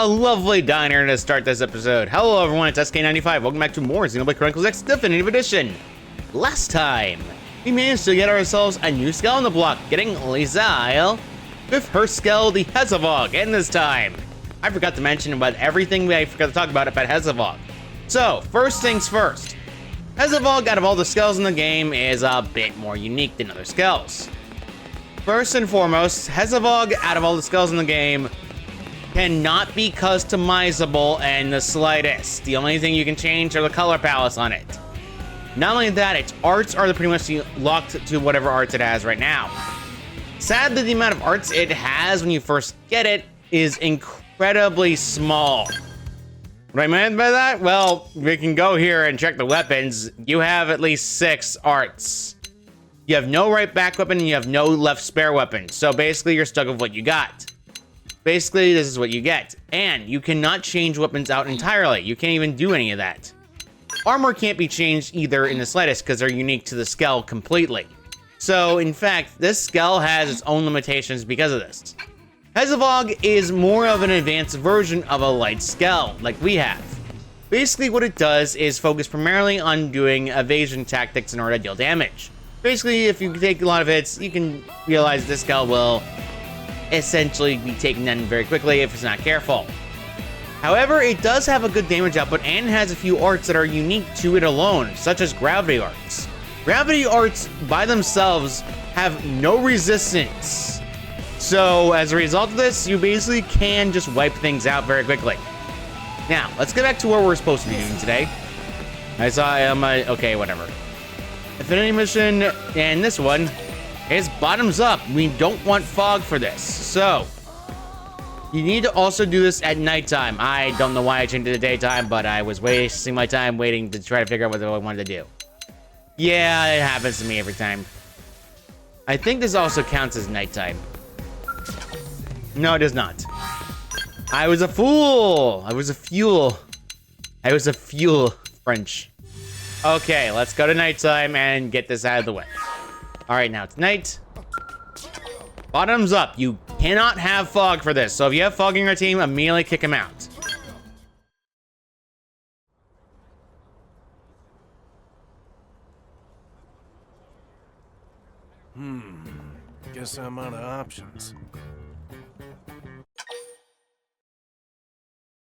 a lovely diner to start this episode. Hello everyone, it's SK95. Welcome back to more Xenoblade Chronicles X Definitive Edition. Last time, we managed to get ourselves a new skull on the block, getting Lizelle with her skull, the Hezavog, and this time, I forgot to mention about everything I forgot to talk about Hezavog. So, first things first. Hezavog, out of all the skulls in the game, is a bit more unique than other skulls. First and foremost, Hezavog, out of all the skulls in the game, cannot be customizable in the slightest. The only thing you can change are the color palettes on it. Not only that, its arts are pretty much locked to whatever arts it has right now. Sadly, the amount of arts it has when you first get it is incredibly small. What I meant by that? Well, we can go here and check the weapons. You have at least 6 arts. You have no right back weapon and you have no left spare weapon. So basically, you're stuck with what you got. Basically, this is what you get. And you cannot change weapons out entirely. You can't even do any of that. Armor can't be changed either in the slightest because they're unique to the skull completely. So, in fact, this skull has its own limitations because of this. Hezavog is more of an advanced version of a light skull, like we have. Basically, what it does is focus primarily on doing evasion tactics in order to deal damage. Basically, if you take a lot of hits, you can realize this skull will essentially be taken down very quickly if it's not careful. However, it does have a good damage output and has a few arts that are unique to it alone, such as gravity arts. Gravity arts by themselves have no resistance. So as a result of this, you basically can just wipe things out very quickly. Now, let's get back to what we're supposed to be doing today. I saw okay, whatever. Affinity mission, and this one is bottoms up. We don't want fog for this. So, you need to also do this at nighttime. I don't know why I changed it to daytime, but I was wasting my time waiting to try to figure out what I wanted to do. Yeah, it happens to me every time. I think this also counts as nighttime. No, it does not. I was a fool. I was a fuel. French. Okay, let's go to nighttime and get this out of the way. All right, now it's night. Bottoms up. You cannot have fog for this. So if you have fog in your team, immediately kick him out. Guess I'm out of options.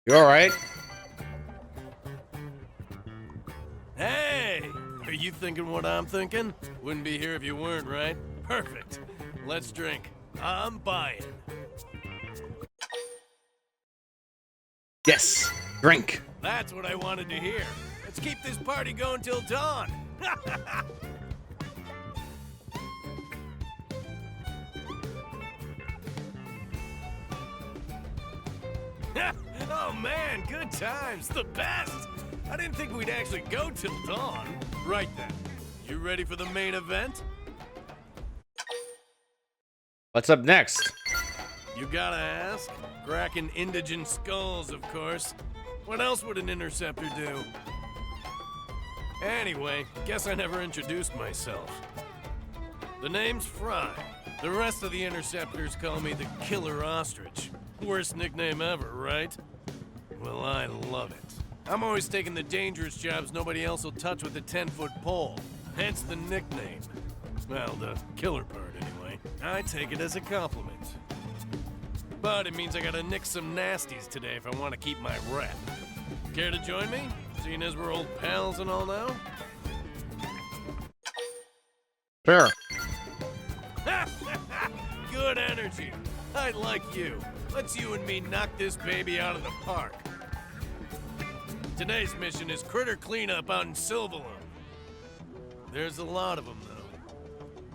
You all right? Hey! Are you thinking what I'm thinking? Wouldn't be here if you weren't, right? Perfect. Let's drink. I'm buying. Yes. Drink. That's what I wanted to hear. Let's keep this party going till dawn. Oh man, good times. The best. I didn't think we'd actually go till dawn. Right then. You ready for the main event? What's up next? You gotta ask. Cracking indigent skulls, of course. What else would an interceptor do? Anyway, guess I never introduced myself. The name's Frye. The rest of the interceptors call me the Killer Ostrich. Worst nickname ever, right? Well, I love it. I'm always taking the dangerous jobs nobody else will touch with a 10-foot pole. Hence the nickname. Well, the killer part, anyway. I take it as a compliment. But it means I gotta nick some nasties today if I want to keep my rep. Care to join me? Seeing as we're old pals and all now? Sure. Good energy. I like you. Let's you and me knock this baby out of the park. Today's mission is critter cleanup out in Silvalum. There's a lot of them, though.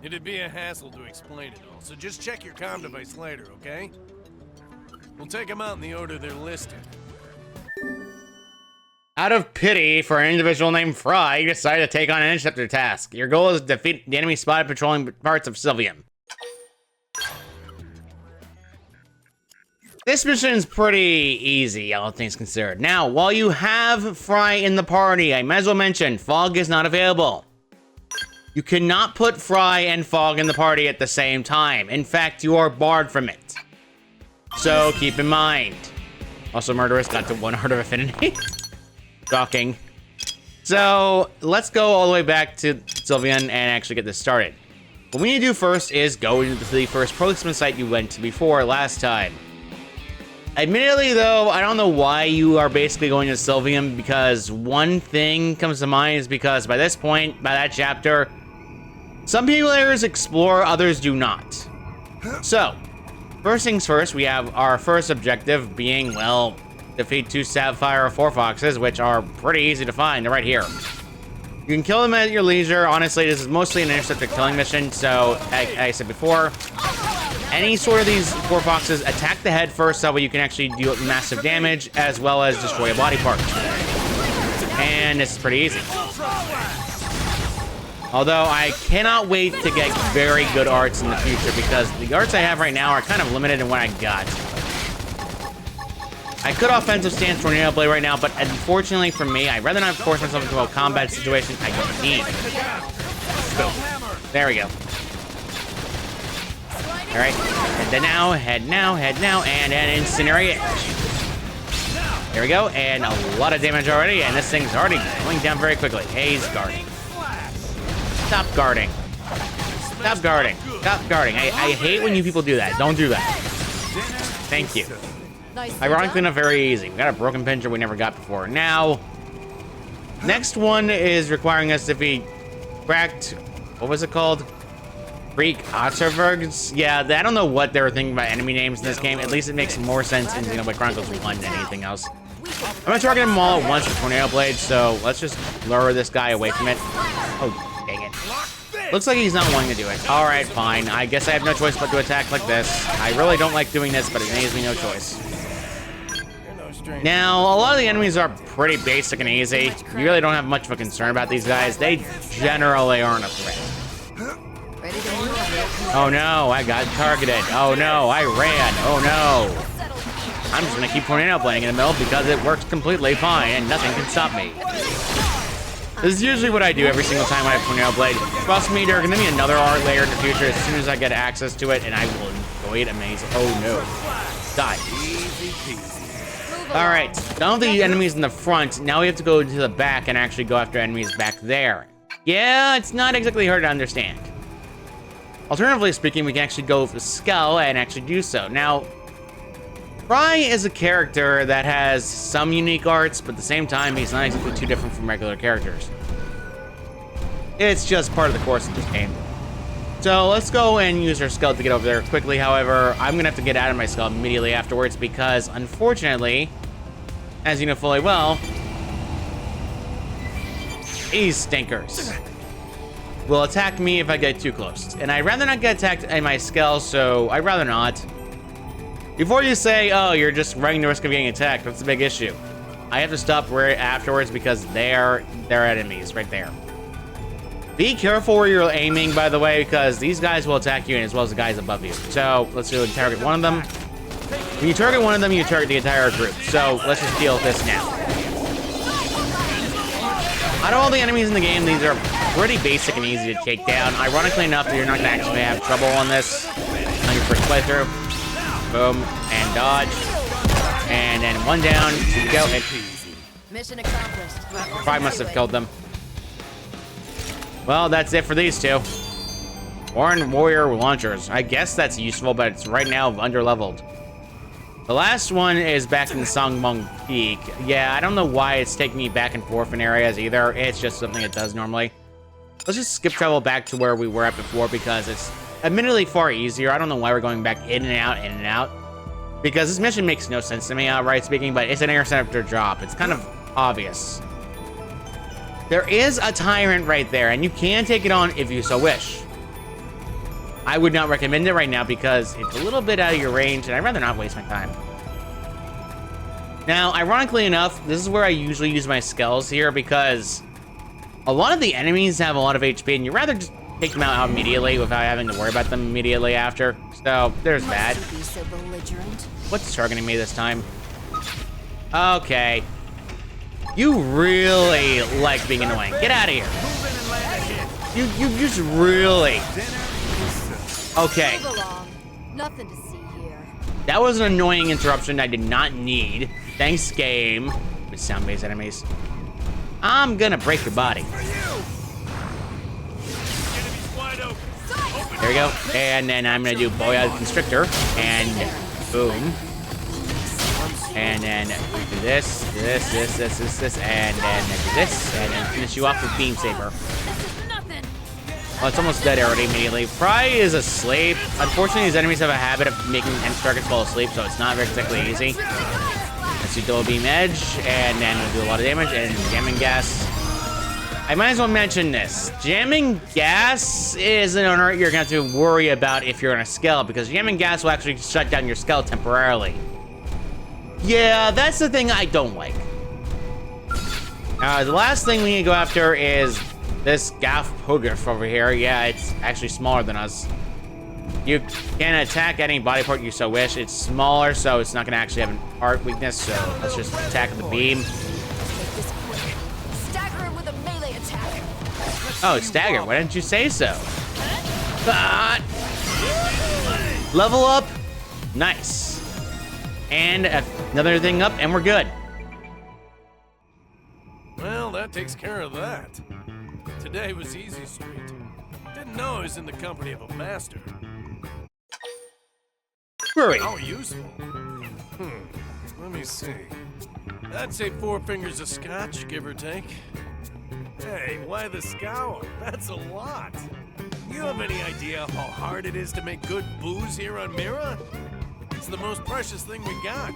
It'd be a hassle to explain it all, so just check your comm device later, okay? We'll take them out in the order they're listed. Out of pity for an individual named Frye, you decided to take on an interceptor task. Your goal is to defeat the enemy spotted patrolling parts of Silvium. This mission is pretty easy, all things considered. Now, while you have Frye in the party, I might as well mention, Fog is not available. You cannot put Frye and Fog in the party at the same time. In fact, you are barred from it. So keep in mind. Also, Murderous got to 1 Heart of Affinity. Shocking. So, let's go all the way back to Sylvian and actually get this started. What we need to do first is go into the first policeman site you went to before last time. Admittedly, though, I don't know why you are basically going to Sylvian, because one thing comes to mind is because by this point, by that chapter, some players explore, others do not. So, first things first, we have our first objective being, well, defeat 2 Sapphire 4 Foxes, which are pretty easy to find. They're right here. You can kill them at your leisure. Honestly, this is mostly an interceptor killing mission, so, like I said before, any sort of these 4 Foxes, attack the head first, that way you can actually do massive damage, as well as destroy a body part. And it's pretty easy. Although, I cannot wait to get very good arts in the future, because the arts I have right now are kind of limited in what I got. I could offensive stance Tornado Blade right now, but unfortunately for me, I'd rather not force myself into a combat situation I don't need. Boom. There we go. Alright, head now, and an Incinerate. There we go, and a lot of damage already, and this thing's already going down very quickly. Hey, he's guarding. Stop guarding. Stop guarding. Stop guarding. I hate when you people do that. Don't do that. Thank you. Ironically enough, very easy. We got a broken pincher we never got before. Now, next one is requiring us to be cracked. What was it called? Freak Otterbergs? Yeah, I don't know what they were thinking about enemy names in this game. At least it makes more sense in Xenoblade Chronicles 1 than anything else. I'm gonna target them all at once with Tornado Blade, so let's just lure this guy away from it. Oh, dang it. Looks like he's not wanting to do it. Alright, fine. I guess I have no choice but to attack like this. I really don't like doing this, but it leaves me no choice. Now, a lot of the enemies are pretty basic and easy. You really don't have much of a concern about these guys. They generally aren't a threat. Oh no, I got targeted. Oh no, I ran. Oh no. I'm just gonna keep Tornado Blading in the middle because it works completely fine and nothing can stop me. This is usually what I do every single time I have Tornado Blade. Trust me, there's gonna be another art layer in the future as soon as I get access to it, and I will enjoy it amazing. Oh no. Die. Alright, done with the enemies in the front. Now we have to go to the back and actually go after enemies back there. Yeah, it's not exactly hard to understand. Alternatively speaking, we can actually go with the Skull and actually do so. Now, Frye is a character that has some unique arts, but at the same time, he's not exactly too different from regular characters. It's just part of the course of this game. So let's go and use our Skull to get over there quickly. However, I'm gonna have to get out of my Skull immediately afterwards because, unfortunately, as you know fully well, these stinkers will attack me if I get too close. And I'd rather not get attacked in my Skull, so I'd rather not. Before you say, oh, you're just running the risk of getting attacked, that's a big issue. I have to stop right afterwards because they're enemies right there. Be careful where you're aiming, by the way, because these guys will attack you as well as the guys above you. So let's do target one of them. When you target one of them, you target the entire group. So let's just deal with this now. Out of all the enemies in the game, these are pretty basic and easy to take down. Ironically enough, you're not gonna actually have trouble on this on your first playthrough. Boom, and dodge. And then one down, here we go, and mission accomplished. Frye must have killed them. Well, that's it for these two. Warren Warrior Launchers. I guess that's useful, but it's right now under-leveled. The last one is back in Songbong Peak. Yeah, I don't know why it's taking me back and forth in areas either. It's just something it does normally. Let's just skip travel back to where we were at before because it's admittedly far easier. I don't know why we're going back in and out. Because this mission makes no sense to me, outright speaking, but it's an interceptor drop. It's kind of obvious. There is a tyrant right there, and you can take it on if you so wish. I would not recommend it right now because it's a little bit out of your range, and I'd rather not waste my time. Now, ironically enough, this is where I usually use my skills here because a lot of the enemies have a lot of HP, and you'd rather just take them out immediately without having to worry about them immediately after. So, there's that. What's targeting me this time? Okay. You really like being annoying. Get out of here. You just really... Okay. Nothing to see here. That was an annoying interruption I did not need. Thanks, game. With sound-based enemies. I'm gonna break your body. There we go. And then I'm gonna do Boya Constrictor. And boom. And then do this, and then do this, and then finish you off with Beam Saber. Oh, it's almost dead already immediately. Frye is asleep. Unfortunately, these enemies have a habit of making enemy targets fall asleep, so it's not very exactly easy. Let's do double beam edge, and then we'll do a lot of damage, and jamming gas. I might as well mention this. Jamming gas is an art you're going to have to worry about if you're on a skull, because jamming gas will actually shut down your skull temporarily. Yeah, that's the thing I don't like. The last thing we need to go after is this Gaff Hogriff over here. Yeah, it's actually smaller than us. You can attack any body part you so wish. It's smaller, so it's not going to actually have an art weakness, so let's just attack with the beam. Stagger him with a melee attack. Oh, stagger. Why didn't you say so? Level up. Nice. And another thing up, and we're good. Well, that takes care of that. Today was easy street. Didn't know I was in the company of a master. Frye. How useful. Let me see. I'd say 4 fingers of scotch, give or take. Hey, why the scowl? That's a lot. You have any idea how hard it is to make good booze here on Mira? It's the most precious thing we got.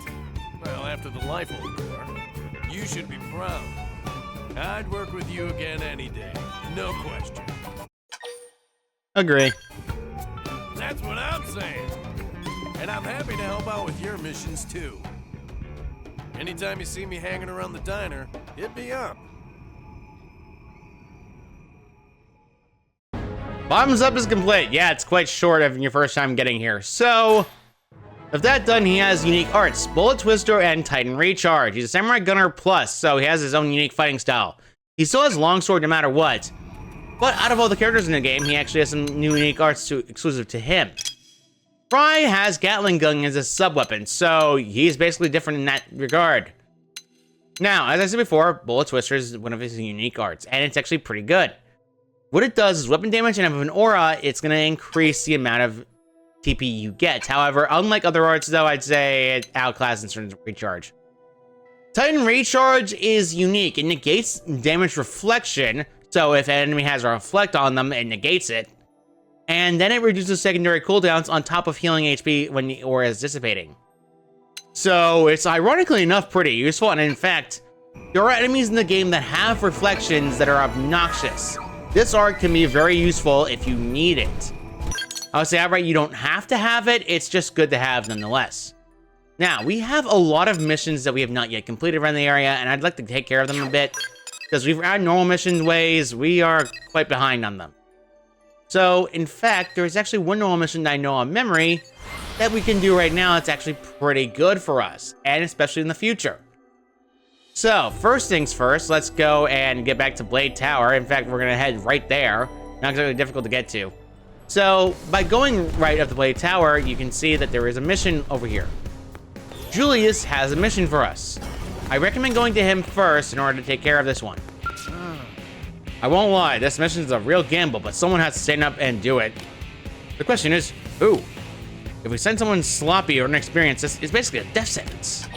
Well, after the life war, you should be proud. I'd work with you again any day, no question. Agree. That's what I'm saying. And I'm happy to help out with your missions too. Anytime you see me hanging around the diner, hit me up. Bottoms up is complete. Yeah, it's quite short of your first time getting here. So, with that done, he has unique arts, Bullet Twister and Titan Recharge. He's a Samurai Gunner Plus, so he has his own unique fighting style. He still has Longsword no matter what. But out of all the characters in the game, he actually has some new unique arts exclusive to him. Frye has Gatling Gun as a sub-weapon, so he's basically different in that regard. Now, as I said before, Bullet Twister is one of his unique arts, and it's actually pretty good. What it does is weapon damage, and with an aura, it's going to increase the amount of TP you get. However, unlike other arts, though, I'd say it outclasses in terms of recharge. Titan Recharge is unique. It negates damage reflection, so if an enemy has a reflect on them, it negates it. And then it reduces secondary cooldowns on top of healing HP when the aura is dissipating. So it's ironically enough pretty useful, and in fact, there are enemies in the game that have reflections that are obnoxious. This art can be very useful if you need it. I would say outright you don't have to have it, it's just good to have nonetheless. Now, we have a lot of missions that we have not yet completed around the area, and I'd like to take care of them a bit, because we've had normal mission ways, we are quite behind on them. So, in fact, there is actually one normal mission that I know on memory that we can do right now that's actually pretty good for us, and especially in the future. So, first things first, let's go and get back to Blade Tower. In fact, we're going to head right there. Not exactly difficult to get to. So, by going right up the Blade Tower, you can see that there is a mission over here. Julius has a mission for us. I recommend going to him first in order to take care of this one. I won't lie, this mission is a real gamble, but someone has to stand up and do it. The question is, who? If we send someone sloppy or inexperienced, this is basically a death sentence.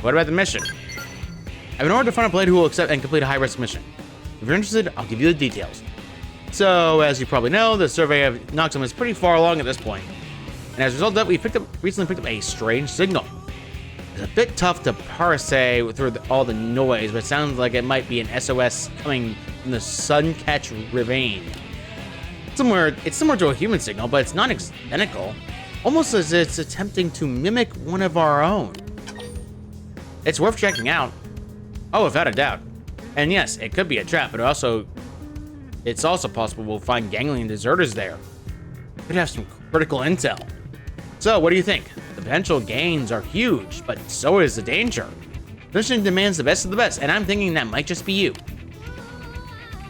What about the mission? I have an order to find a blade who will accept and complete a high-risk mission. If you're interested, I'll give you the details. So, as you probably know, the survey of Noxum is pretty far along at this point. And as a result of that, we recently picked up a strange signal. It's a bit tough to parse through all the noise, but it sounds like it might be an SOS coming from the Suncatch Ravine. It's similar to a human signal, but it's not identical. Almost as if it's attempting to mimic one of our own. It's worth checking out. Oh, without a doubt. And yes, it could be a trap, but it's also possible we'll find Ganglion deserters there. Could have some critical intel. So, what do you think? The potential gains are huge, but so is the danger. The mission demands the best of the best, and I'm thinking that might just be you.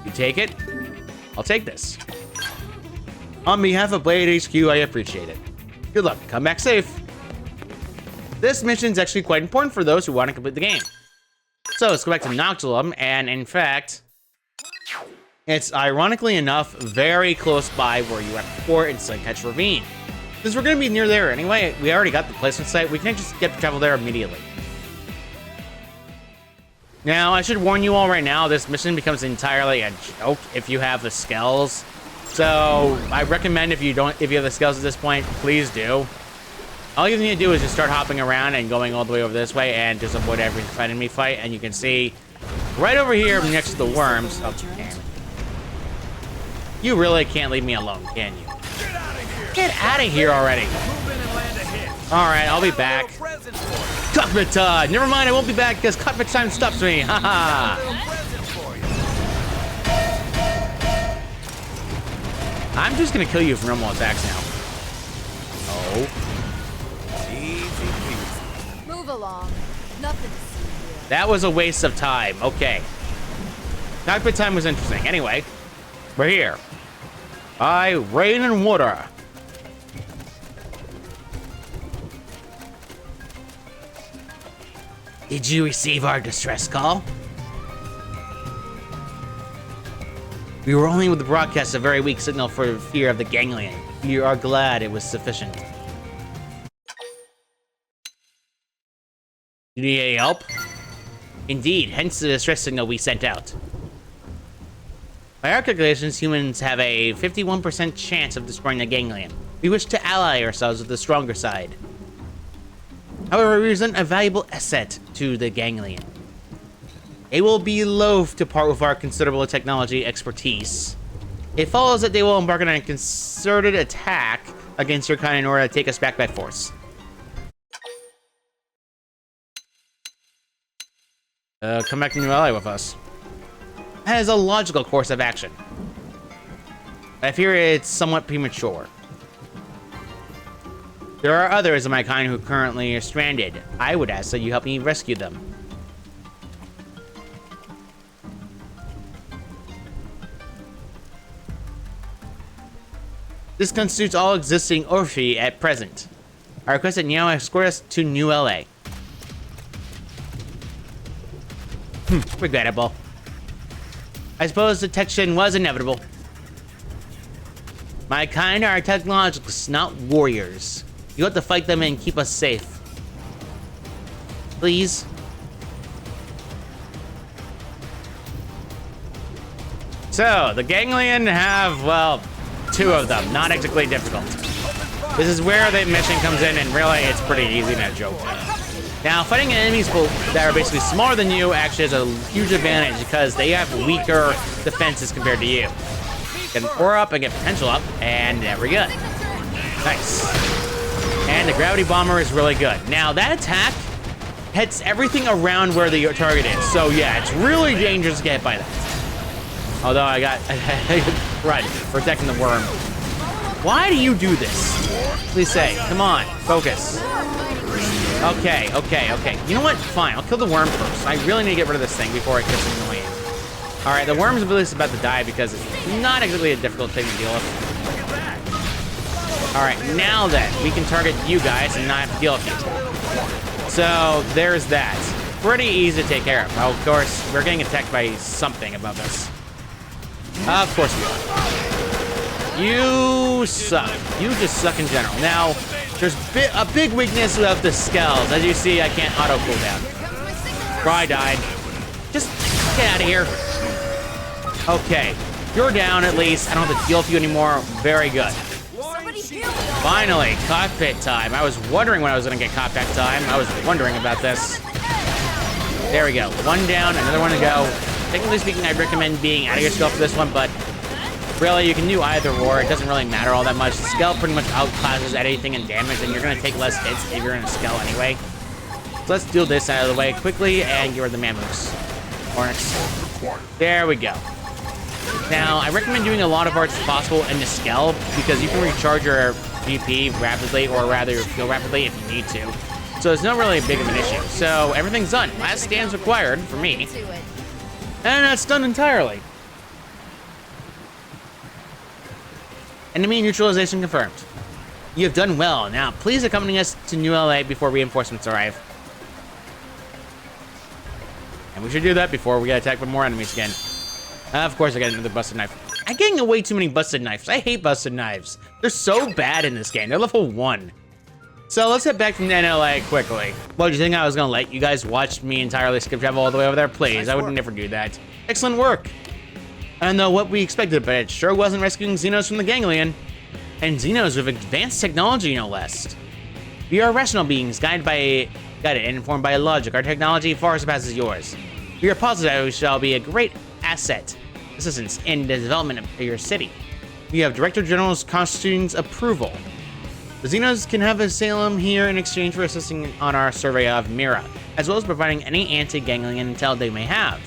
You take it? I'll take this. On behalf of Blade HQ, I appreciate it. Good luck. Come back safe. This mission is actually quite important for those who want to complete the game. So let's go back to Noctilum, and in fact, it's ironically enough very close by where you went before in Suncatch Ravine. Since we're going to be near there anyway, we already got the placement site, we can just get to travel there immediately. Now, I should warn you all right now, this mission becomes entirely a joke if you have the skills. So, I recommend if you have the skills at this point, please do. All you need to do is just start hopping around and going all the way over this way and just avoid every enemy fight. And you can see right over here next to the worms. Oh, damn it. You really can't leave me alone, can you? Get out of here already. All right, I'll be back. Cockpit time. Never mind, I won't be back because cockpit time stops me. Haha. I'm just gonna kill you from normal attacks now. Oh. Move along. Nothing to see here. That was a waste of time. Okay. Cockpit time was interesting. Anyway, we're here. Rain and water. Did you receive our distress call? We were only with the broadcast a very weak signal for fear of the ganglion. We are glad it was sufficient. You need any help? Indeed, hence the distress signal we sent out. By our calculations, humans have a 51% chance of destroying the ganglion. We wish to ally ourselves with the stronger side. However, we present a valuable asset to the ganglion. They will be loath to part with our considerable technology expertise. It follows that they will embark on a concerted attack against your kind in order to take us back by force. Come back to New Ally with us. That is a logical course of action. I fear it's somewhat premature. There are others of my kind who currently are stranded. I would ask that you help me rescue them. This constitutes all existing Orphi at present. I request that Neo escort us to New LA. Regrettable. I suppose detection was inevitable. My kind are technologists, not warriors. You have to fight them and keep us safe. Please. So, the ganglion have, well, two of them. Not exactly difficult. This is where the mission comes in, and really, it's pretty easy, no joke. Now, fighting enemies that are basically smaller than you actually has a huge advantage because they have weaker defenses compared to you. Get an aura up and get potential up, and there we go. Nice. And the gravity bomber is really good. Now, that attack hits everything around where the target is. So, yeah, it's really dangerous to get hit by that. Although I got right, protecting the worm. Why do you do this? Please say, come on, focus. Okay. You know what? Fine, I'll kill the worm first. I really need to get rid of this thing before it gets annoying. All right, the worm's really about to die because it's not exactly a difficult thing to deal with. All right, now then, we can target you guys and not have to deal with you. So there's that. Pretty easy to take care of. Oh, of course, we're getting attacked by something above us. Of course we are. You suck. You just suck in general. Now, there's a big weakness with the skulls. As you see, I can't auto cooldown. Frye died. Just get out of here. Okay, you're down at least. I don't have to deal with you anymore. Very good. Finally, cockpit time. I was wondering when I was going to get cockpit time. I was wondering about this. There we go. One down, another one to go. Technically speaking, I'd recommend being out of your skull for this one, but really, you can do either or. It doesn't really matter all that much. The skull pretty much outclasses anything in damage, and you're going to take less hits if you're in a skull anyway. So let's do this out of the way quickly and get rid of the mammoths. Hornets. There we go. Now, I recommend doing a lot of arts as possible in the skull because you can recharge your VP rapidly, or rather heal rapidly if you need to. So it's not really big of an issue. So everything's done. Last stands required for me. And that's done entirely. Enemy neutralization confirmed. You have done well. Now, please accompany us to New LA before reinforcements arrive. And we should do that before we get attacked by more enemies again. Of course, I got another busted knife. I'm getting way too many busted knives. I hate busted knives. They're so bad in this game. They're level 1. So let's head back from NLA quickly. What, do you think I was gonna let you guys watch me entirely skip travel all the way over there? Please, I would never do that. Excellent work. I don't know what we expected, but it sure wasn't rescuing Xenos from the ganglion. And Xenos with advanced technology, no less. We are rational beings, guided and informed by logic. Our technology far surpasses yours. We are positive we shall be a great asset, assistance in the development of your city. We have Director General Constantine's approval. The Xenos can have asylum here in exchange for assisting on our survey of Mira, as well as providing any anti-ganglion intel they may have.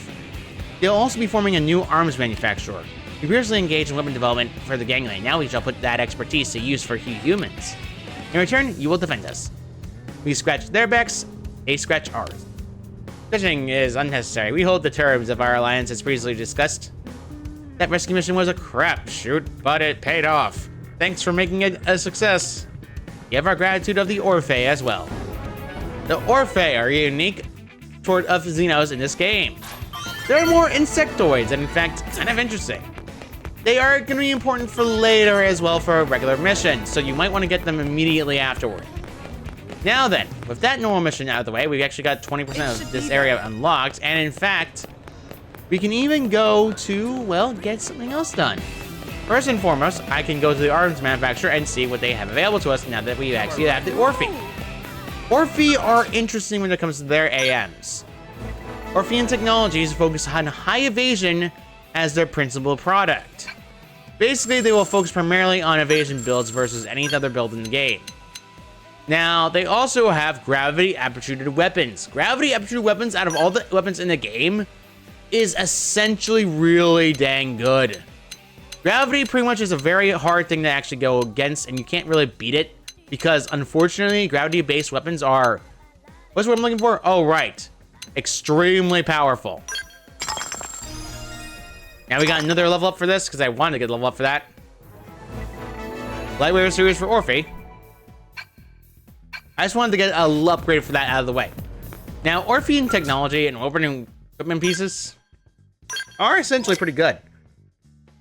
They'll also be forming a new arms manufacturer. We previously engaged in weapon development for the ganglion. Now we shall put that expertise to use for humans. In return, you will defend us. We scratch their backs, they scratch ours. Scratching is unnecessary. We hold the terms of our alliance as previously discussed. That rescue mission was a crapshoot, but it paid off. Thanks for making it a success. You have our gratitude of the Orphe as well. The Orphe are a unique sort of Xenos in this game. They're more insectoids and in fact kind of interesting. They are going to be important for later as well for a regular mission, so you might want to get them immediately afterward. Now then, with that normal mission out of the way, we've actually got 20% of this area unlocked, and in fact, we can even go to, well, get something else done. First and foremost, I can go to the arms manufacturer and see what they have available to us now that we actually have the Orphe. Orphe are interesting when it comes to their AMs. Orphean Technologies focus on high evasion as their principal product. Basically, they will focus primarily on evasion builds versus any other build in the game. Now, they also have gravity-aptitude weapons. Gravity-aptitude weapons, out of all the weapons in the game, is essentially really dang good. Gravity pretty much is a very hard thing to actually go against, and you can't really beat it, because unfortunately, gravity-based weapons are... What's what I'm looking for? Oh, right. Extremely powerful. Now we got another level up for this, because I wanted to get a level up for that. Lightweight series for Orphe. I just wanted to get an upgrade for that out of the way. Now, Orphean technology and opening equipment pieces are essentially pretty good.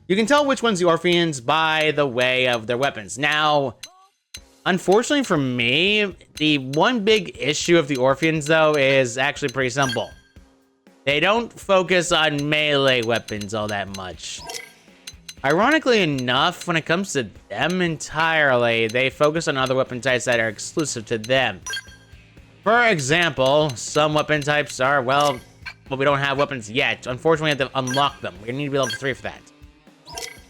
You can tell which one's the Orpheans by the way of their weapons. Now, unfortunately for me, the one big issue of the Orpheans, though, is actually pretty simple. They don't focus on melee weapons all that much. Ironically enough, when it comes to them entirely, they focus on other weapon types that are exclusive to them. For example, some weapon types are, well, we don't have weapons yet. Unfortunately, we have to unlock them. We need to be level 3 for that.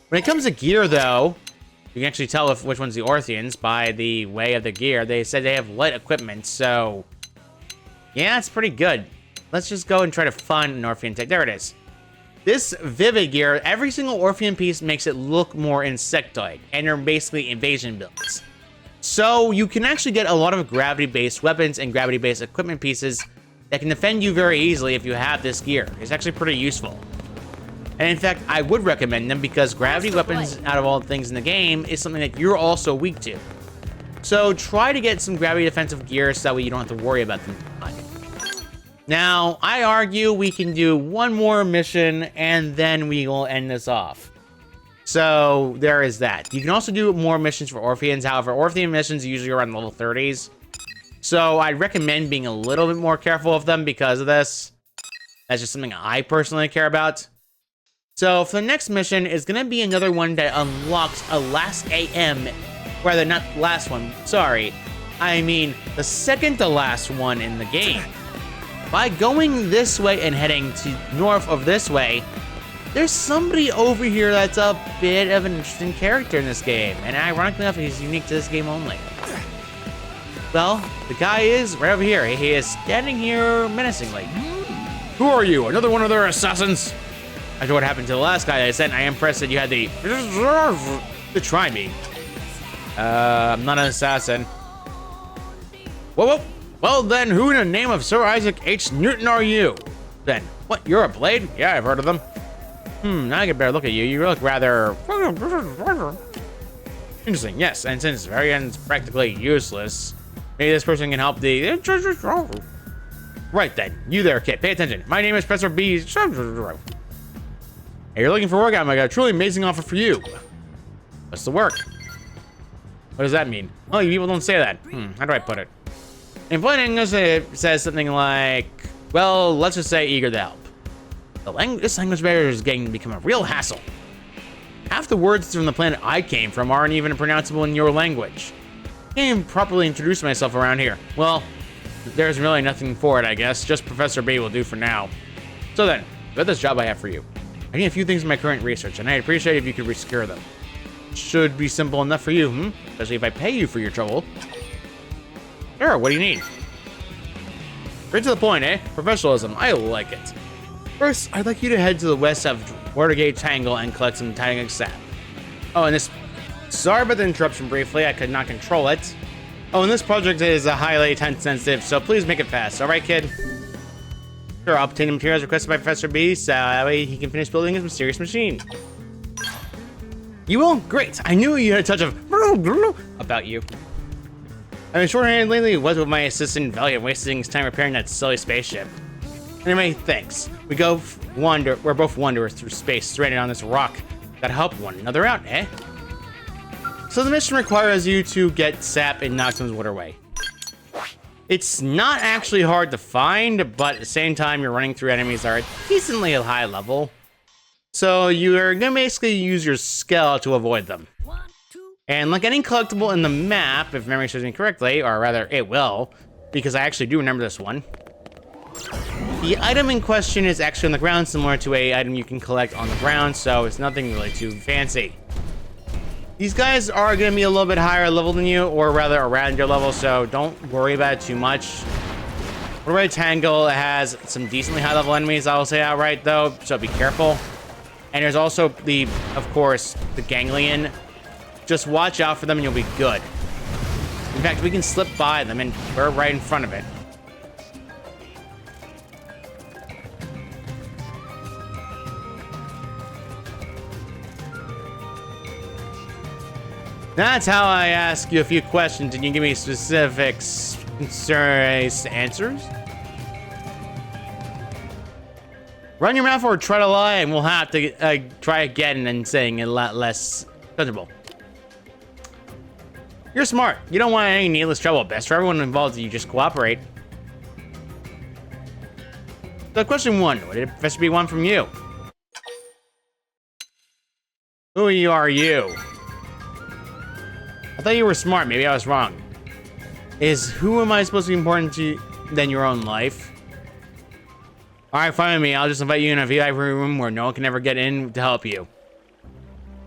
When it comes to gear, though, you can actually tell which one's the Orpheans by the way of the gear. They said they have light equipment, so... yeah, it's pretty good. Let's just go and try to find an Orphean tech. There it is. This Vivid gear, every single Orphean piece makes it look more insectoid, and they're basically invasion builds. So you can actually get a lot of gravity-based weapons and gravity-based equipment pieces that can defend you very easily if you have this gear. It's actually pretty useful. And in fact, I would recommend them because gravity weapons, out of all the things in the game, is something that you're also weak to. So try to get some gravity defensive gear so that way you don't have to worry about them. Now, I argue we can do one more mission and then we will end this off. So there is that. You can also do more missions for Orpheans. However, Orphean missions usually around level 30s. So I'd recommend being a little bit more careful of them because of this. That's just something I personally care about. So for the next mission is going to be another one that unlocks a last AM. Rather, not the last one. Sorry. I mean, the second to last one in the game. By going this way and heading to north of this way, there's somebody over here that's a bit of an interesting character in this game. And ironically enough, he's unique to this game only. Well, the guy is right over here. He is standing here menacingly. Who are you? Another one of their assassins? After what happened to the last guy I sent, I am impressed that you had the reserve to try me. I'm not an assassin. Whoa. Well then, who in the name of Sir Isaac H. Newton are you? Then, what, you're a blade? Yeah, I've heard of them. Now I get a better look at you. You look rather... Interesting, yes, and since Varian's practically useless, maybe this person can help the... Right then, you there, kid, pay attention. My name is Professor B. Hey, you're looking for work? I got a truly amazing offer for you. What's the work? What does that mean? Oh, you people don't say that. How do I put it? In plain English, it says something like, well, let's just say eager to help. This language barrier is getting to become a real hassle. Half the words from the planet I came from aren't even pronounceable in your language. I can't even properly introduce myself around here. Well, there's really nothing for it, I guess. Just Professor B will do for now. So then, about this job I have for you. I need a few things in my current research, and I'd appreciate if you could resecure them. Should be simple enough for you, Especially if I pay you for your trouble. Sure, what do you need? Straight to the point, eh? Professionalism, I like it. First, I'd like you to head to the west of Watergate Tangle and collect some Titanic sap. Oh, and this... Sorry about the interruption briefly, I could not control it. Oh, and this project is highly time-sensitive, so please make it fast, alright, kid? Sure, I'll obtain the materials requested by Professor B, so that way he can finish building his mysterious machine. You will? Great! I knew you had a touch of... about you. I've been short-handed lately, what with my assistant Valiant wasting his time repairing that silly spaceship. Anyway, thanks. We're both wanderers through space, stranded on this rock. Gotta help one another out, eh? So the mission requires you to get sap in Noxum's waterway. It's not actually hard to find, but at the same time, you're running through enemies that are decently high level. So you're gonna basically use your skill to avoid them. And like any collectible in the map, if memory serves me correctly, or rather it will, because I actually do remember this one. The item in question is actually on the ground, similar to an item you can collect on the ground, so it's nothing really too fancy. These guys are going to be a little bit higher level than you, or rather around your level, so don't worry about it too much. Waterway Tangle has some decently high level enemies, I will say outright though, so be careful. And there's also of course, the Ganglion. Just watch out for them and you'll be good. In fact, we can slip by them and we're right in front of it. That's how I ask you a few questions and you give me specific answers. Run your mouth or try to lie and we'll have to try again and saying a lot less comfortable. You're smart. You don't want any needless trouble. Best for everyone involved that you just cooperate. So question 1, what did Professor B want from you? Who are you? I thought you were smart, maybe I was wrong. Who am I supposed to be important to than your own life? Alright, fine with me, I'll just invite you in a VIP room where no one can ever get in to help you.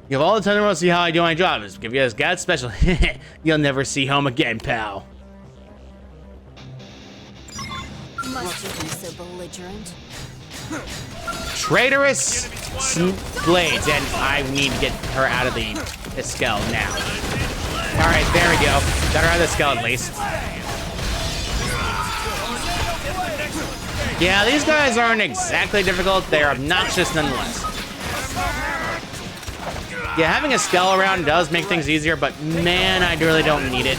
You have all the time in the world to see how I do my job. Just give you this God special. You'll never see home again, pal. Must you be so belligerent? Traitorous blades, and I need to get her out of the skull now. Alright, there we go. Got her out of the skull at least. Yeah, these guys aren't exactly difficult. They're obnoxious nonetheless. Yeah, having a skull around does make things easier, but man, I really don't need it.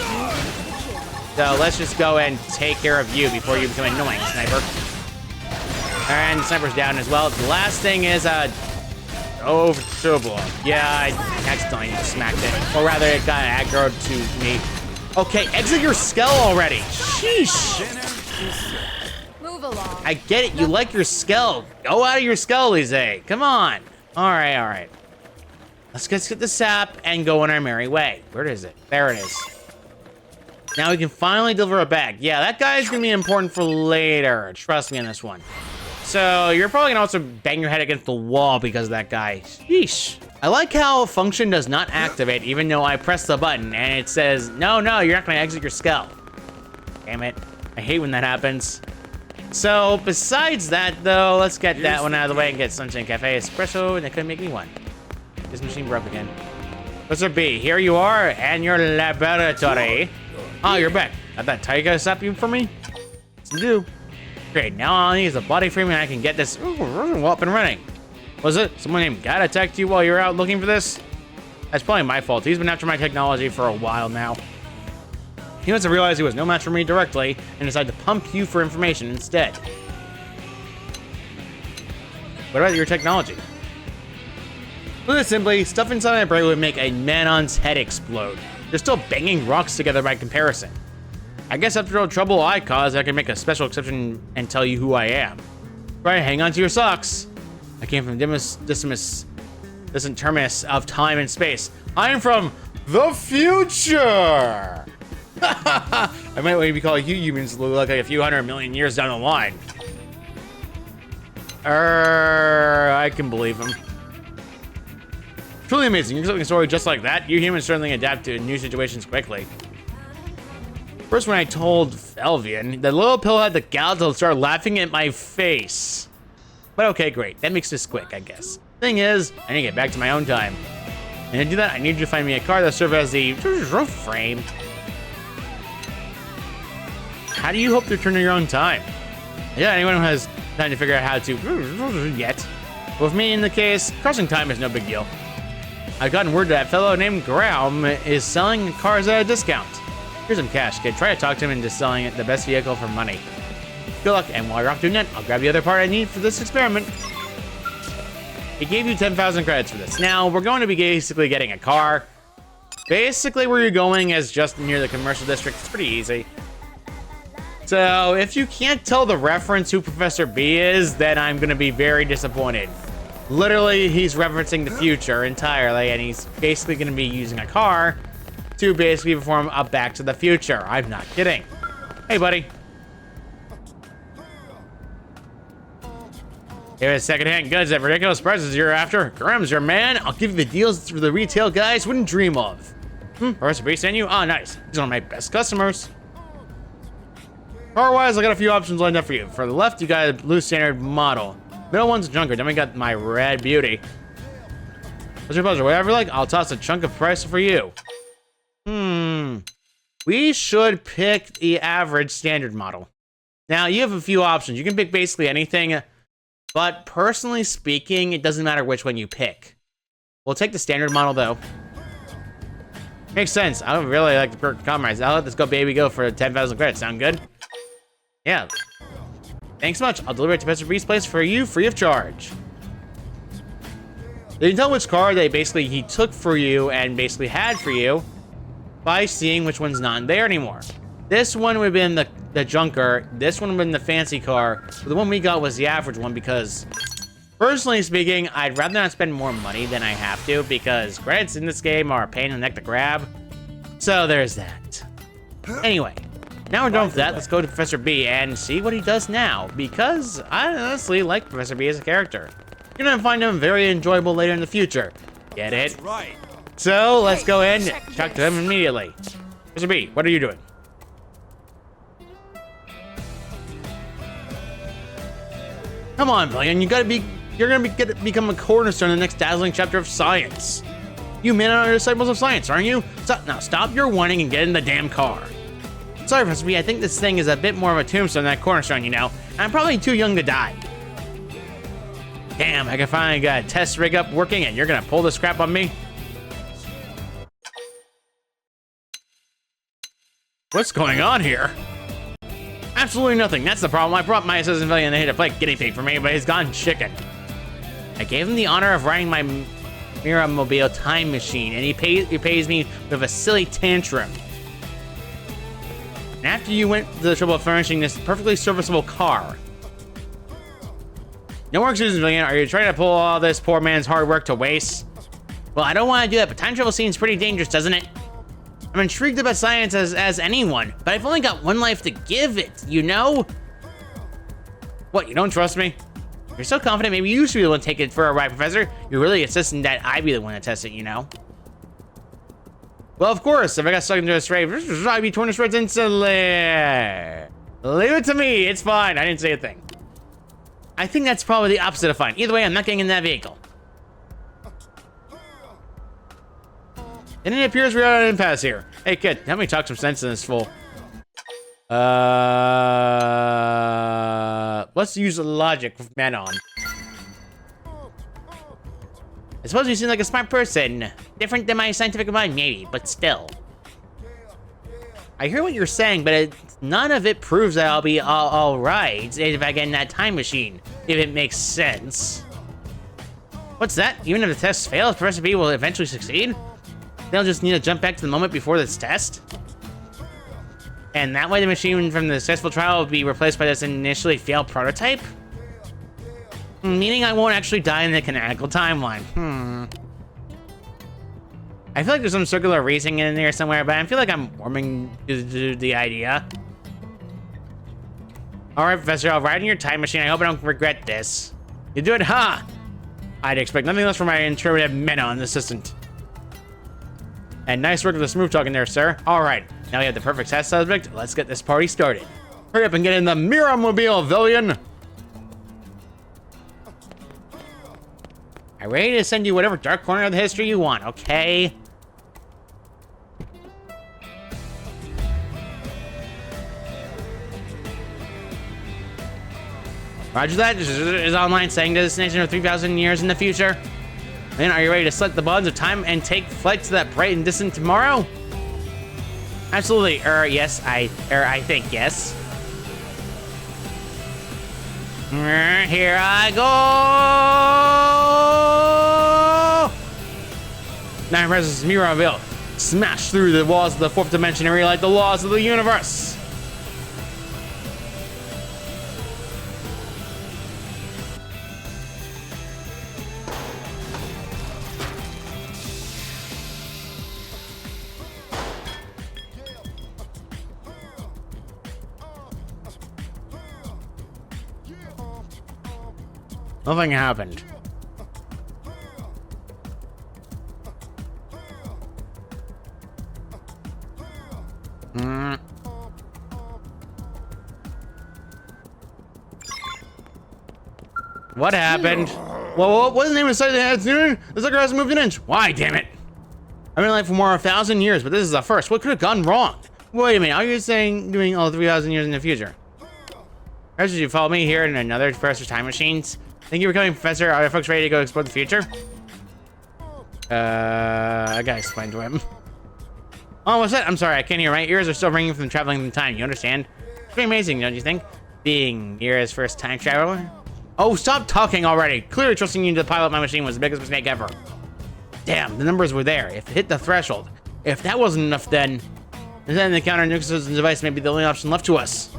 So let's just go and take care of you before you become annoying, Sniper. And Sniper's down as well. The last thing is, oh, trouble. Yeah, I accidentally smacked it. Or rather, it got aggroed to me. Okay, exit your skull already. Sheesh. Move along. I get it, you like your skull. Go out of your skull, Lise. Come on. Alright, alright. Let's get the sap and go on our merry way. Where is it? There it is. Now we can finally deliver a bag. Yeah, that guy's gonna be important for later. Trust me on this one. So you're probably gonna also bang your head against the wall because of that guy. Sheesh. I like how function does not activate even though I press the button and it says, no, you're not gonna exit your skull. Damn it. I hate when that happens. So besides that though, let's get that one out of the way and get Sunshine Cafe Espresso, and they couldn't make me one. This machine broke again. Professor B, here you are, and your laboratory. Oh, you're back. Got that tiger sap you for me? Yes, you do. Great, now all I need is a body frame and I can get this up and running. Was it? Someone named God attacked you while you were out looking for this? That's probably my fault. He's been after my technology for a while now. He must have realized he was no match for me directly and decided to pump you for information instead. What about your technology? Put it simply, stuff inside my brain would make a Manon's head explode. They're still banging rocks together by comparison. I guess after all the trouble I caused, I can make a special exception and tell you who I am. Right, hang on to your socks. I came from distant terminus of time and space. I am from the future! I might maybe call you humans look like a few 100 million years down the line. I can believe him. Truly amazing. You're telling a story just like that. You humans certainly adapt to new situations quickly. First, when I told Felvian, the little pill had the gall to start laughing at my face. But okay, great. That makes this quick, I guess. Thing is, I need to get back to my own time. And to do that, I need you to find me a car that serves as the roof frame. How do you hope to return to your own time? Yeah, anyone who has time to figure out how to yet. With me in the case, crossing time is no big deal. I've gotten word that fellow named Graham is selling cars at a discount. Here's some cash, kid. Try to talk to him into selling it the best vehicle for money. Good luck, and while you're off doing that, I'll grab the other part I need for this experiment. He gave you 10,000 credits for this. Now, we're going to be basically getting a car. Basically, where you're going is just near the commercial district. It's pretty easy. So, if you can't tell the reference who Professor B is, then I'm going to be very disappointed. Literally, he's referencing the future entirely, and he's basically going to be using a car to basically perform a Back to the Future. I'm not kidding. Hey, buddy. Here's secondhand goods at ridiculous prices you're after. Graham's your man. I'll give you the deals for the retail guys wouldn't dream of. Professor B sent you? Oh, nice. He's one of my best customers. Car-wise, I got a few options lined up for you. For the left, you got a blue standard model. Middle one's junker. Then we got my red beauty. What's your pleasure? Whatever you like, I'll toss a chunk of price for you. We should pick the average standard model. Now, you have a few options. You can pick basically anything, but personally speaking, it doesn't matter which one you pick. We'll take the standard model, though. Makes sense. I don't really like the perk comrades. I'll let this go baby go for 10,000 credits. Sound good? Yeah. Thanks so much. I'll deliver it to Professor B's place for you free of charge. You can tell which car he took for you and basically had for you by seeing which one's not there anymore. This one would have been the junker. This one would have been the fancy car. But the one we got was the average one because, personally speaking, I'd rather not spend more money than I have to because credits in this game are a pain in the neck to grab. So there's that. Anyway, now we're done with that. Let's go to Professor B and see what he does now because I honestly like Professor B as a character. You're gonna find him very enjoyable later in the future. Get it? That's right. So let's go in and talk to him immediately. Professor B, what are you doing? Come on, Billion, you're gonna become a cornerstone in the next dazzling chapter of science. You men are disciples of science, aren't you? Now stop your whining and get in the damn car. Sorry, Professor B, I think this thing is a bit more of a tombstone than a cornerstone, you know. I'm probably too young to die. Damn, I can finally get a test rig up working and you're gonna pull this crap on me? What's going on here? Absolutely nothing. That's the problem. I brought my assistant Villian here to play guinea pig for me, but he's gone chicken. I gave him the honor of riding my Miramobile time machine, and he pays me with a silly tantrum. And after you went to the trouble of furnishing this perfectly serviceable car. No more excuses, Villian. Are you trying to pull all this poor man's hard work to waste? Well, I don't want to do that, but time travel seems pretty dangerous, doesn't it? I'm intrigued about science as anyone, but I've only got one life to give it, you know? What, you don't trust me? You're so confident, maybe you should be the one to take it for a ride, Professor. You're really insisting that I be the one to test it, you know? Well, of course, if I got stuck into a stray, I'd be torn to shreds instantly. Leave it to me, it's fine, I didn't say a thing. I think that's probably the opposite of fine. Either way, I'm not getting in that vehicle. And it appears we're at an impasse here. Hey, kid, help me talk some sense in this fool. Let's use logic with Manon. I suppose you seem like a smart person. different than my scientific mind? Maybe, but still. I hear what you're saying, but none of it proves that I'll be all right if I get in that time machine, if it makes sense. What's that? Even if the test fails, Professor B will eventually succeed? They'll just need to jump back to the moment before this test? And that way the machine from the successful trial will be replaced by this initially failed prototype? Meaning I won't actually die in the canonical timeline. I feel like there's some circular reasoning in there somewhere, but I feel like I'm warming to the idea. Alright, Professor, I'll ride in your time machine. I hope I don't regret this. You do it, huh? I'd expect nothing less from my interpretive Menon assistant. And nice work with the smooth talking there, sir. Alright, now we have the perfect test subject. Let's get this party started. Hurry up and get in the Mirror-mobile, Villian! I'm ready to send you whatever dark corner of the history you want, okay? Roger that. Is online saying destination of 3,000 years in the future. Then, are you ready to select the bonds of time and take flight to that bright and distant tomorrow? Absolutely. Yes. I think yes. Here I go. Now presses Mirrorville. Smash through the walls of the fourth dimension and rewrite the laws of the universe. Nothing happened. What happened? Well, what was the name of the site that had noon? The sucker hasn't moved an inch. Why, damn it? I've been alive for more than 1,000 years, but this is the first. What could have gone wrong? Wait a minute, are you saying doing all 3,000 years in the future? Perhaps you follow me here in another Professor's time machines? Think you're becoming Professor? Are folks ready to go explore the future? I gotta explain to him. Oh, what's that? I'm sorry, I can't hear. My ears are still ringing from traveling in time. You understand? It's pretty amazing, don't you think? Being Mira's first time traveler. Oh, stop talking already. Clearly trusting you to pilot my machine was the biggest mistake ever. Damn, the numbers were there. If it hit the threshold. If that wasn't enough, then the counter nuclear device may be the only option left to us.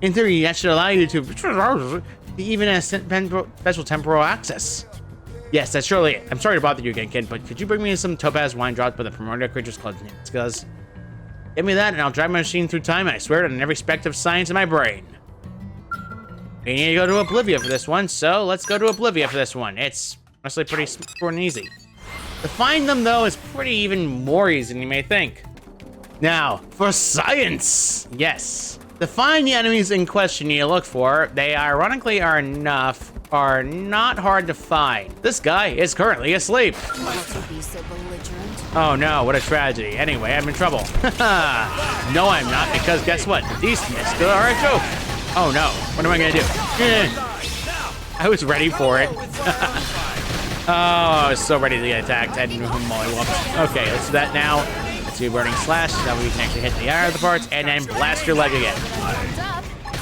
In theory, that should allow you to even a special temporal access. Yes, that's surely it. I'm sorry to bother you again, kid, but could you bring me some topaz wine dropped by the primordial creatures called Because give me that, and I'll drive my machine through time, and I swear it on every aspect of science in my brain. We need to go to Oblivia for this one, so let's go to Oblivia for this one. It's honestly pretty short and easy. To find them, though, is pretty even more easy than you may think. Now, for science! Yes. To find the enemies in question you look for, they ironically are not hard to find. This guy is currently asleep. Oh no, what a tragedy. Anyway, I'm in trouble. No, I'm not, because guess what? These myths still are a joke. Oh no, what am I gonna do? I was ready for it. Oh, I was so ready to get attacked. Okay, let's do that now. Let's do Burning Slash, so that we can actually hit the eye of the parts, and then blast your leg again.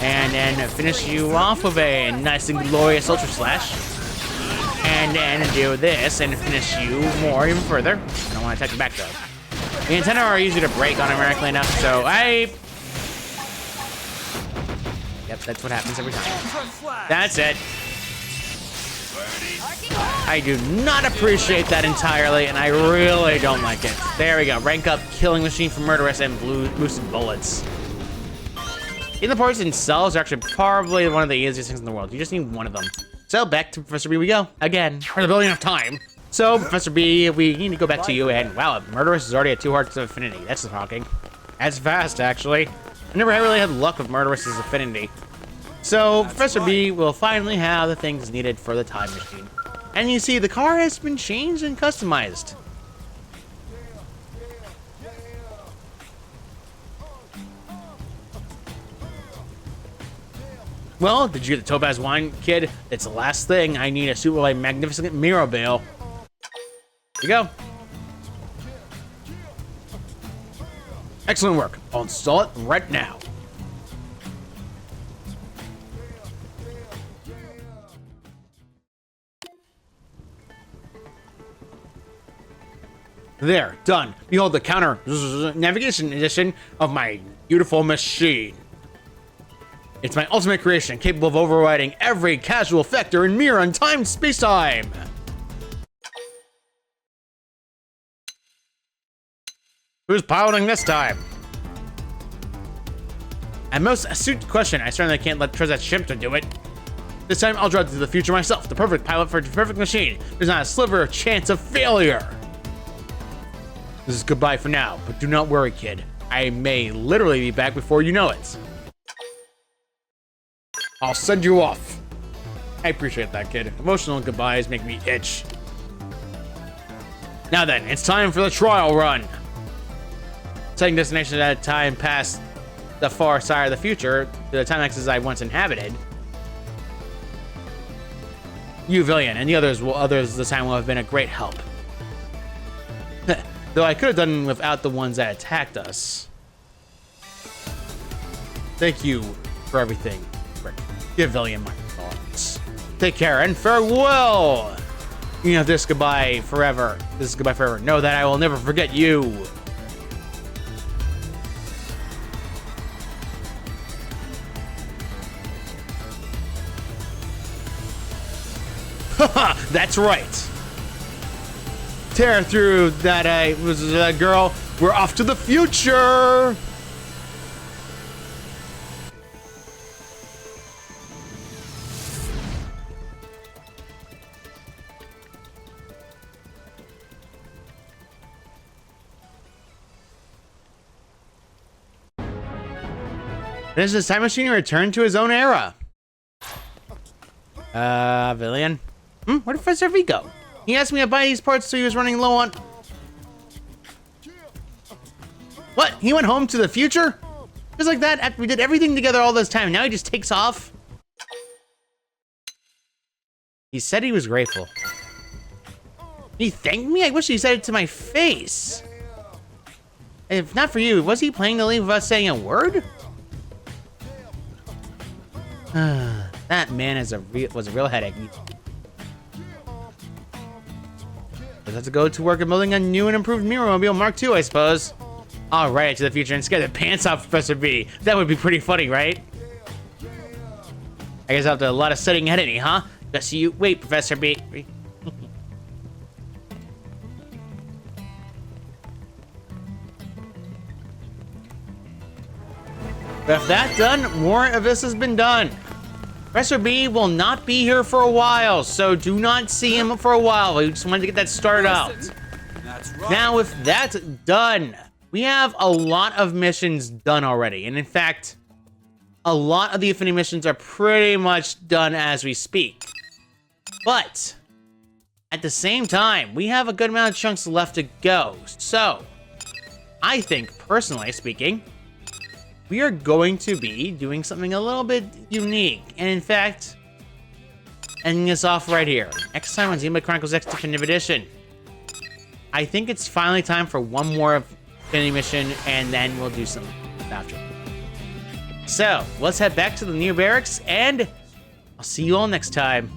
And then finish you off with a nice and glorious Ultra Slash. And then do this and finish you more, even further. I don't want to attack you back, though. The antennae are easy to break automatically enough, so Yep, that's what happens every time. That's it. I do not appreciate that entirely, and I really don't like it. There we go. Rank up Killing Machine for Murderous and Boosted Bullets. In the parts themselves are actually probably one of the easiest things in the world. You just need one of them. So back to Professor B we go. Again, for the building of time. So, Professor B, we need to go back to you, and wow, Murderous is already at 2 hearts of affinity. That's talking. That's fast, actually. I never really had luck with Murderous's affinity. So, Professor B will finally have the things needed for the time machine. And you see, the car has been changed and customized. Well, did you get the Topaz wine, kid? It's the last thing. I need a super magnificent Mirror Bale. Here you go. Excellent work. I'll install it right now. There, done. Behold the counter navigation edition of my beautiful machine. It's my ultimate creation, capable of overriding every casual factor in mere untimed spacetime. Who's piloting this time? A most astute question. I certainly can't trust that ship to do it. This time, I'll drive to the future myself, the perfect pilot for the perfect machine. There's not a sliver of chance of failure. This is goodbye for now, but do not worry, kid. I may literally be back before you know it. I'll send you off. I appreciate that, kid. Emotional goodbyes make me itch. Now then, it's time for the trial run. Setting destinations at a time past the far side of the future to the time axis I once inhabited. You, Villian, and the others this time will have been a great help. Though I could have done without the ones that attacked us. Thank you for everything. Give Villian my thoughts. Take care and farewell. You know this goodbye forever. This is goodbye forever. Know that I will never forget you. Haha, that's right. Tear through that was that girl. We're off to the future. Does this time machine return to his own era? Villian? Where did Professor V go? He asked me to buy these parts so he was running low on... What? He went home to the future? Just like that, after we did everything together all this time, now he just takes off? He said he was grateful. He thanked me? I wish he said it to my face. If not for you, was he planning to leave without saying a word? That man was a real headache. Does have to go to work on building a new and improved Mirror-mobile Mark II, I suppose. I'll ride it to the future and scare the pants off Professor B. That would be pretty funny, right? I guess I'll have a lot of studying ahead of me, huh? Just you wait, Professor B. With that done, more of this has been done. Professor B will not be here for a while, so do not see him for a while. We just wanted to get that started out. That's right. Now, with that done, we have a lot of missions done already. And in fact, a lot of the Affinity missions are pretty much done as we speak. But at the same time, we have a good amount of chunks left to go. So I think, personally speaking, we are going to be doing something a little bit unique. And in fact, ending this off right here. Next time on Xenoblade Chronicles X Definitive Edition. I think it's finally time for one more Affinity mission, and then we'll do something after. So, let's head back to the new barracks, and I'll see you all next time.